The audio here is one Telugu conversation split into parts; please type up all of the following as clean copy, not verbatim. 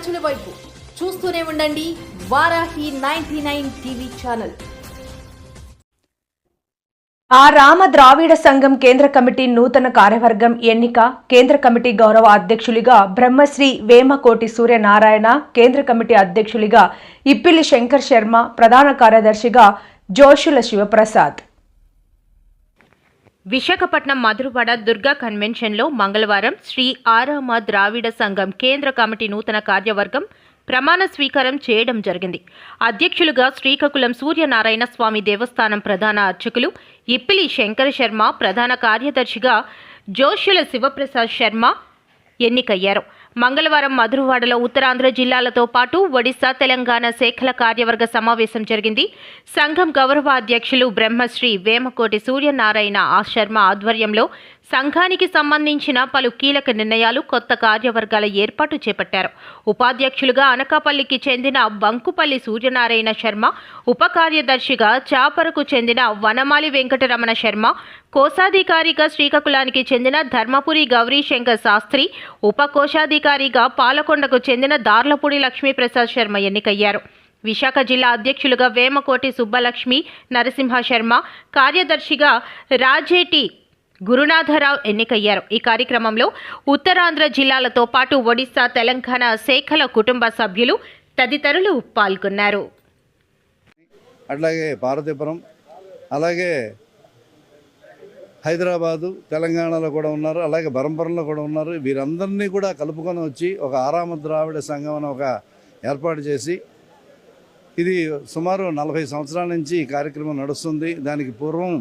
ప్రజల వైపు. చూస్తూనే ఉండండి వారాహి 99 టీవీ ఛానల్. ఆ రామ ద్రావిడ సంఘం కేంద్ర కమిటీ నూతన కార్యవర్గం ఎన్నిక. కేంద్ర కమిటీ గౌరవ అధ్యక్షులుగా బ్రహ్మశ్రీ వేమకోటి సూర్యనారాయణ, కేంద్ర కమిటీ అధ్యక్షులుగా ఇప్పిలి శంకర్ శర్మ, ప్రధాన కార్యదర్శిగా జోషుల శివప్రసాద్. విశాఖపట్నం మధురవాడ దుర్గా కన్వెన్షన్లో మంగళవారం శ్రీ ఆరామ ద్రావిడ సంఘం కేంద్ర కమిటీ నూతన కార్యవర్గం ప్రమాణ స్వీకారం చేయడం జరిగింది. అధ్యక్షులుగా శ్రీకాకుళం సూర్యనారాయణ స్వామి దేవస్థానం ప్రధాన అర్చకులు ఇప్పిలి శంకర్ శర్మ, ప్రధాన కార్యదర్శిగా జోషుల శివప్రసాద్ శర్మ ఎన్నికయ్యారు. మంగళవారం మధురవాడలో ఉత్తరాంధ్ర జిల్లాలతో పాటు ఒడిశా, తెలంగాణ శాఖల కార్యవర్గ సమావేశం జరిగింది. సంఘం గౌరవ అధ్యక్షులు బ్రహ్మశ్రీ వేమకోటి సూర్యనారాయణ శర్మ ఆధ్వర్యంలో సంఘానికి సంబంధించిన పలు కీలక నిర్ణయాలు, కొత్త కార్యవర్గాల ఏర్పాటు చేపట్టారు. ఉపాధ్యక్షులుగా అనకాపల్లికి చెందిన బంకుపల్లి సూర్యనారాయణ శర్మ, ఉప కార్యదర్శిగా చాపరకు చెందిన వనమాలి వెంకటరమణ శర్మ, కోశాధికారిగా శ్రీకాకుళానికి చెందిన ధర్మపురి గౌరీశంకర్ శాస్త్రి, ఉప కోశాధికారిగా పాలకొండకు చెందిన దార్లపూడి లక్ష్మీప్రసాద్ శర్మ ఎన్నికయ్యారు. విశాఖ జిల్లా అధ్యక్షులుగా వేమకోటి సుబ్బలక్ష్మి నరసింహ శర్మ, కార్యదర్శిగా రాజేటి గురునాథరావు ఎన్నికయ్యారు. ఈ కార్యక్రమంలో ఉత్తరాంధ్ర జిల్లాలతో పాటు ఒడిశా, తెలంగాణ శాఖల కుటుంబ సభ్యులు తదితరులు పాల్గొన్నారు. అట్లాగే పార్వతీపురం, అలాగే హైదరాబాదు, తెలంగాణలో కూడా ఉన్నారు, అలాగే బరంపురంలో కూడా ఉన్నారు. వీరందరినీ కూడా కలుపుకొని వచ్చి ఒక ఆరామ ద్రావిడ సంఘం అని ఒక ఏర్పాటు చేసి, ఇది సుమారు 40 సంవత్సరాల నుంచి ఈ కార్యక్రమం నడుస్తుంది. దానికి పూర్వం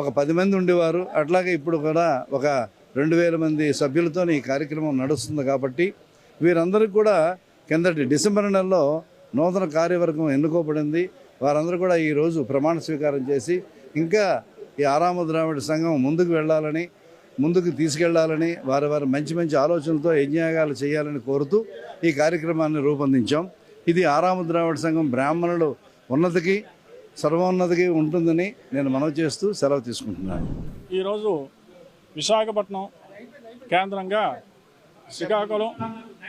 ఒక 10 మంది ఉండేవారు. అట్లాగే ఇప్పుడు కూడా ఒక 2000 మంది సభ్యులతో ఈ కార్యక్రమం నడుస్తుంది. కాబట్టి వీరందరికీ కూడా కిందటి డిసెంబర్ నెలలో నూతన కార్యవర్గం ఎన్నుకోబడింది. వారందరూ కూడా ఈరోజు ప్రమాణ స్వీకారం చేసి ఇంకా ఈ ఆరామ ద్రావిడ సంఘం ముందుకు తీసుకెళ్లాలని వారి మంచి మంచి ఆలోచనలతో యజ్ఞయాగాలు చేయాలని కోరుతూ ఈ కార్యక్రమాన్ని రూపొందించాం. ఇది ఆరామ ద్రావిడ సంఘం బ్రాహ్మణులు ఉన్నతికి, సర్వోన్నతికి ఉంటుందని నేను మనవి చేస్తూ సెలవు తీసుకుంటున్నాను. ఈరోజు విశాఖపట్నం కేంద్రంగా శ్రీకాకుళం,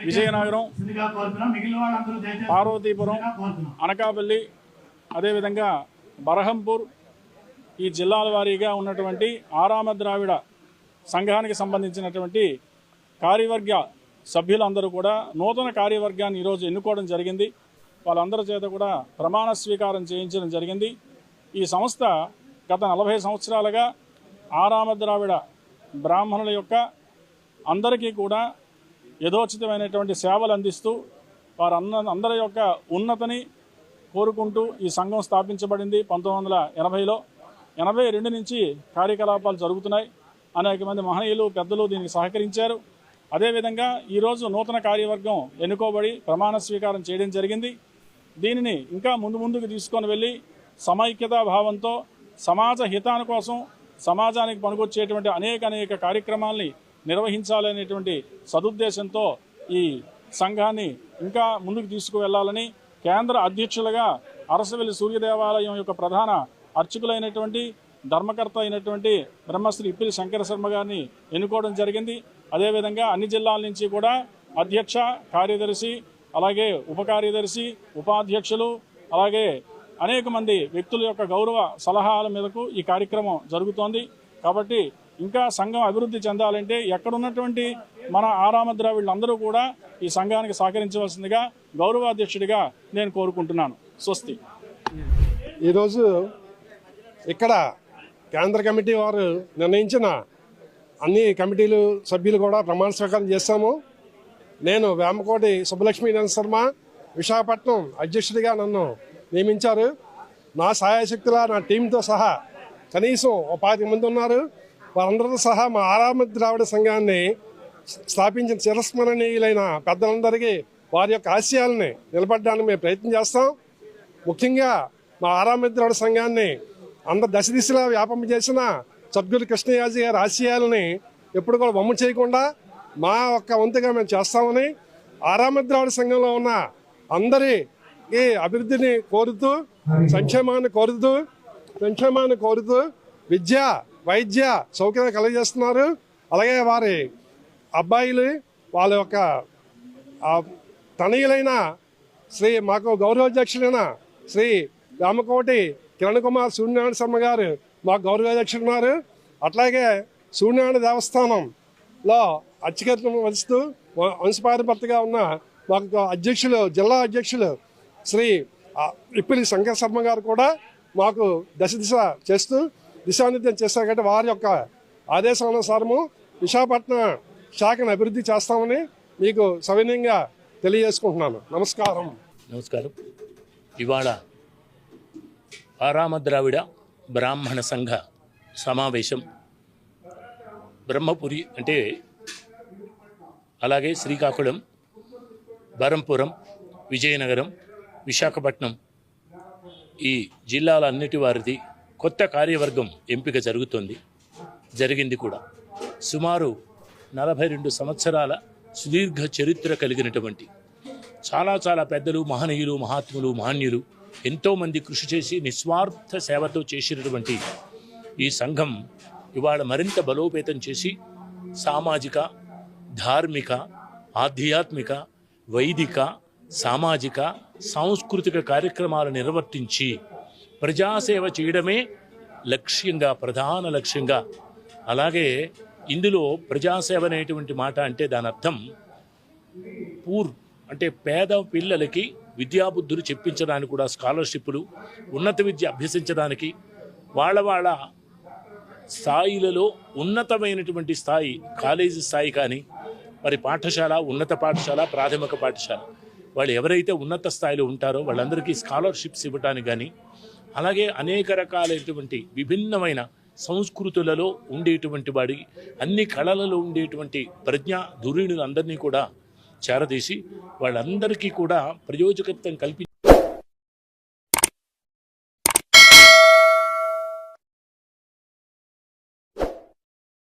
విజయనగరం, పార్వతీపురం, అనకాపల్లి, అదేవిధంగా బరహంపూర్, ఈ జిల్లాల వారీగా ఉన్నటువంటి ఆరామ ద్రావిడ సంఘానికి సంబంధించినటువంటి కార్యవర్గ సభ్యులందరూ కూడా నూతన కార్యవర్గాన్ని ఈరోజు ఎన్నుకోవడం జరిగింది. వాళ్ళందరి చేత కూడా ప్రమాణ స్వీకారం చేయించడం జరిగింది. ఈ సంస్థ గత 40 సంవత్సరాలుగా ఆరామ ద్రావిడ బ్రాహ్మణుల యొక్క అందరికీ కూడా యథోచితమైనటువంటి సేవలు అందిస్తూ అందరి యొక్క ఉన్నతిని కోరుకుంటూ ఈ సంఘం స్థాపించబడింది 1980లో. 82 నుంచి కార్యకలాపాలు జరుగుతున్నాయి. అనేక మంది మహనీయులు, పెద్దలు దీనికి సహకరించారు. అదేవిధంగా ఈరోజు నూతన కార్యవర్గం ఎన్నుకోబడి ప్రమాణ స్వీకారం చేయడం జరిగింది. దీనిని ఇంకా ముందుకు తీసుకొని వెళ్ళి సమైక్యతా భావంతో సమాజ హితాని కోసం, సమాజానికి పనికొచ్చేటువంటి అనేక కార్యక్రమాల్ని నిర్వహించాలనేటువంటి సదుద్దేశంతో ఈ సంఘాన్ని ఇంకా ముందుకు తీసుకువెళ్లాలని కేంద్ర అధ్యక్షులుగా అరసవెల్లి సూర్యదేవాలయం యొక్క ప్రధాన అర్చకులైనటువంటి, ధర్మకర్త అయినటువంటి బ్రహ్మశ్రీ ఇప్పిలి శంకర శర్మ గారిని ఎన్నుకోవడం జరిగింది. అదేవిధంగా అన్ని జిల్లాల నుంచి కూడా అధ్యక్ష, కార్యదర్శి, అలాగే ఉప కార్యదర్శి, ఉపాధ్యక్షులు, అలాగే అనేక మంది వ్యక్తుల యొక్క గౌరవ సలహాల మీదకు ఈ కార్యక్రమం జరుగుతోంది. కాబట్టి ఇంకా సంఘం అభివృద్ధి చెందాలంటే ఎక్కడున్నటువంటి మన ఆరామ ద్రావిడులందరూ కూడా ఈ సంఘానికి సహకరించవలసిందిగా గౌరవాధ్యక్షుడిగా నేను కోరుకుంటున్నాను. స్వస్తి. ఈరోజు ఇక్కడ కేంద్ర కమిటీ వారు నిర్ణయించిన అన్ని కమిటీలు సభ్యులు కూడా ప్రమాణ స్వీకారం చేస్తాము. నేను వేమకోటి సుబ్బలక్ష్మి శర్మ, విశాఖపట్నం అధ్యక్షుడిగా నన్ను నియమించారు. నా సహాయశక్తుల నా టీంతో సహా కనీసం 25 మంది ఉన్నారు. వారందరితో సహా మా ఆరామ ద్రావిడ సంఘాన్ని స్థాపించిన చిరస్మరణీయులైన పెద్దలందరికీ వారి యొక్క ఆశయాలని నిలబడడానికి మేము ప్రయత్నం చేస్తాం. ముఖ్యంగా మా ఆరామ ద్రావిడ సంఘాన్ని దశ దిశలా వ్యాపింపజేసిన సద్గురు కృష్ణయాజీ గారి ఆశయాలని ఎప్పుడు కూడా వమ్ము చేయకుండా మా ఒక్క వంతుగా మేము చేస్తామని, ఆరామ ద్రావిడ సంఘంలో ఉన్న అందరికీ అభివృద్ధిని కోరుతూ, సంక్షేమాన్ని కోరుతూ విద్య, వైద్య సౌకర్యాలు కలుగజేస్తున్నారు. అలాగే వారి అబ్బాయిలు వాళ్ళ యొక్క తనయులైన శ్రీ మాకు గౌరవాధ్యక్షులైన శ్రీ రామకోటి కిరణ్ కుమార్ సూర్యనారాయణ శర్మ గారు మాకు గౌరవాధ్యక్షులు ఉన్నారు. అట్లాగే సూర్యనారాయణ దేవస్థానంలో అత్యధికం వహిస్తూ వంశపారంపర్యగా ఉన్న మాకు అధ్యక్షులు జిల్లా అధ్యక్షులు శ్రీ ఇప్పిలి శంకర్ శర్మ గారు కూడా మాకు దశ చేస్తూ దిశానిర్దేశం చేస్తారు. కాబట్టి వారి యొక్క ఆదేశానుసారము విశాఖపట్నం శాఖను అభివృద్ధి చేస్తామని మీకు సవినయంగా తెలియజేసుకుంటున్నాను. నమస్కారం. ఇవాళ ఆరామ ద్రావిడ బ్రాహ్మణ సంఘ సమావేశం బ్రహ్మపురి అంటే అలాగే శ్రీకాకుళం, బరంపురం, విజయనగరం, విశాఖపట్నం ఈ జిల్లాలన్నిటి వారిది కొత్త కార్యవర్గం ఎంపిక జరిగింది కూడా. సుమారు 42 సంవత్సరాల సుదీర్ఘ చరిత్ర కలిగినటువంటి చాలా పెద్దలు, మహనీయులు, మహాత్ములు, మహనీయులు ఎంతోమంది కృషి చేసి నిస్వార్థ సేవతో చేసినటువంటి ఈ సంఘం ఇవాళ మరింత బలోపేతం చేసి సామాజిక, ధార్మిక, ఆధ్యాత్మిక, వైదిక, సామాజిక, సాంస్కృతిక కార్యక్రమాలు నిర్వర్తించి ప్రజాసేవ చేయడమే లక్ష్యంగా, ప్రధాన లక్ష్యంగా. అలాగే ఇందులో ప్రజాసేవ అనేటువంటి మాట అంటే దాని అర్థం అంటే పేద పిల్లలకి విద్యాబుద్ధులు చెప్పించడానికి కూడా స్కాలర్షిప్లు, ఉన్నత విద్య అభ్యసించడానికి వాళ్ళ స్థాయిలలో ఉన్నతమైనటువంటి స్థాయి, కాలేజీ స్థాయి కానీ మరి పాఠశాల, ఉన్నత పాఠశాల, ప్రాథమిక పాఠశాల వాళ్ళు ఎవరైతే ఉన్నత స్థాయిలో ఉంటారో వాళ్ళందరికీ స్కాలర్షిప్స్ ఇవ్వడానికి కానీ, అలాగే అనేక రకాలైనటువంటి విభిన్నమైన సంస్కృతులలో ఉండేటువంటి వాడి అన్ని కళలలో ఉండేటువంటి ప్రజ్ఞా ధురీణులందరినీ కూడా చేరదీసి వాళ్ళందరికీ కూడా ప్రయోజకత్వం కల్పించి